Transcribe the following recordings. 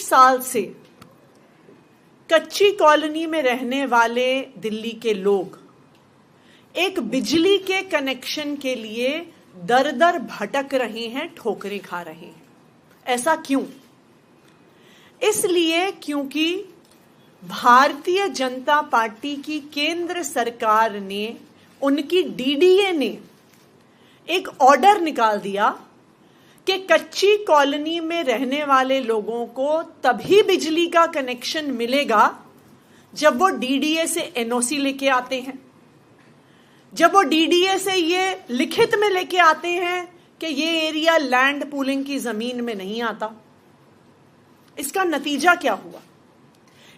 साल से कच्ची कॉलोनी में रहने वाले दिल्ली के लोग एक बिजली के कनेक्शन के लिए दर दर भटक रहे हैं, ठोकरें खा रहे हैं। ऐसा क्यों? इसलिए क्योंकि भारतीय जनता पार्टी की केंद्र सरकार ने, उनकी डीडीए ने एक ऑर्डर निकाल दिया कि कच्ची कॉलोनी में रहने वाले लोगों को तभी बिजली का कनेक्शन मिलेगा जब वो डीडीए से एनओसी लेके आते हैं, जब वो डीडीए से ये लिखित में लेके आते हैं कि ये एरिया लैंड पूलिंग की जमीन में नहीं आता। इसका नतीजा क्या हुआ?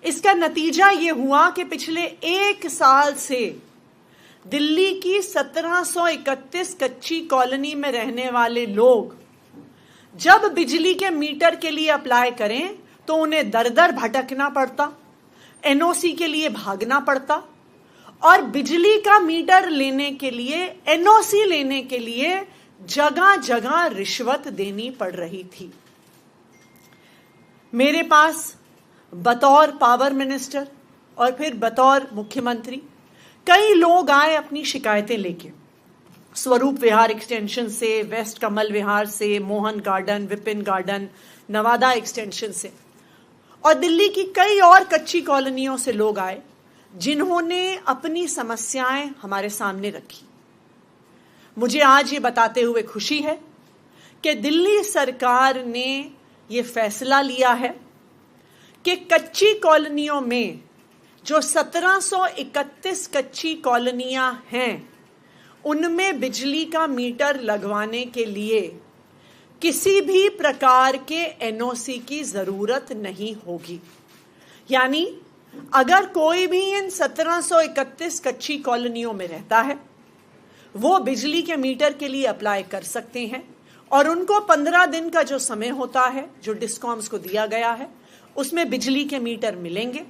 इसका नतीजा ये हुआ कि पिछले 1 साल से दिल्ली की 1731 कच्ची कॉलोनी में रहने वाले लोग जब बिजली के मीटर के लिए अप्लाई करें तो उन्हें दर दर भटकना पड़ता, एनओसी के लिए भागना पड़ता और बिजली का मीटर लेने के लिए, एनओसी लेने के लिए जगह जगह रिश्वत देनी पड़ रही थी। मेरे पास बतौर पावर मिनिस्टर और फिर बतौर मुख्यमंत्री कई लोग आए अपनी शिकायतें लेके, स्वरूप विहार एक्सटेंशन से, वेस्ट कमल विहार से, Mohan garden, Vipin garden, Nawada extension से और दिल्ली की कई और कच्ची कॉलोनियों से लोग आए जिन्होंने अपनी समस्याएं हमारे सामने रखी। मुझे आज ये बताते हुए खुशी है कि दिल्ली सरकार ने ये फैसला लिया है कि कच्ची कॉलोनियों में जो 1731 कच्ची कॉलोनियां हैं उनमें बिजली का मीटर लगवाने के लिए किसी भी प्रकार के एनओसी की जरूरत नहीं होगी। यानी अगर कोई भी इन 1731 कच्ची कॉलोनियों में रहता है वो बिजली के मीटर के लिए अप्लाई कर सकते हैं और उनको 15 दिन का जो समय होता है जो डिस्कॉम्स को दिया गया है उसमें बिजली के मीटर मिलेंगे।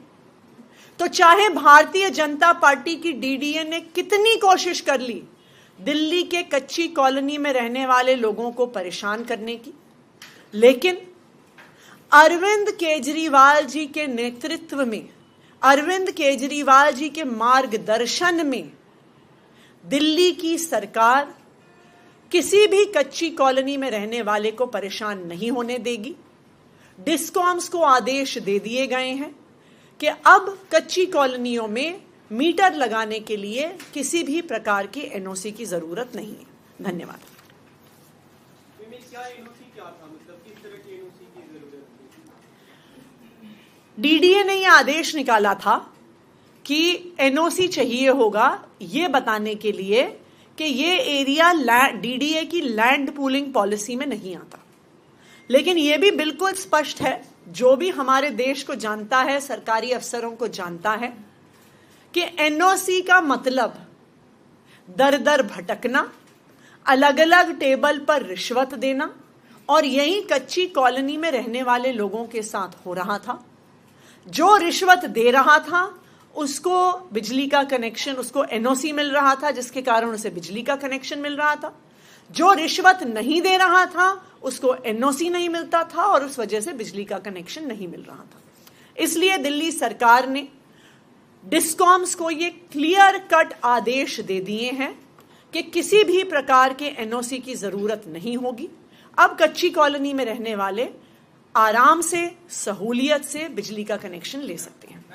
तो चाहे भारतीय जनता पार्टी की डीडीए ने कितनी कोशिश कर ली दिल्ली के कच्ची कॉलोनी में रहने वाले लोगों को परेशान करने की, लेकिन अरविंद केजरीवाल जी के नेतृत्व में, अरविंद केजरीवाल जी के मार्गदर्शन में दिल्ली की सरकार किसी भी कच्ची कॉलोनी में रहने वाले को परेशान नहीं होने देगी। डिस्कॉम्स को आदेश दे दिए गए हैं कि अब कच्ची कॉलोनियों में मीटर लगाने के लिए किसी भी प्रकार की एनओसी की जरूरत नहीं है। धन्यवाद। डीडीए ने यह आदेश निकाला था कि एनओसी चाहिए होगा ये बताने के लिए कि ये एरिया डीडीए की लैंड पूलिंग पॉलिसी में नहीं आता। लेकिन यह भी बिल्कुल स्पष्ट है, जो भी हमारे देश को जानता है, सरकारी अफसरों को जानता है कि एनओसी का मतलब दर दर भटकना, अलग अलग टेबल पर रिश्वत देना और यही कच्ची कॉलोनी में रहने वाले लोगों के साथ हो रहा था। जो रिश्वत दे रहा था उसको बिजली का कनेक्शन, उसको एनओसी मिल रहा था जिसके कारण उसे बिजली का कनेक्शन मिल रहा था। जो रिश्वत नहीं दे रहा था उसको एनओसी नहीं मिलता था और उस वजह से बिजली का कनेक्शन नहीं मिल रहा था। इसलिए दिल्ली सरकार ने डिस्कॉम्स को ये क्लियर कट आदेश दे दिए हैं कि किसी भी प्रकार के एनओसी की जरूरत नहीं होगी। अब कच्ची कॉलोनी में रहने वाले आराम से, सहूलियत से बिजली का कनेक्शन ले सकते हैं।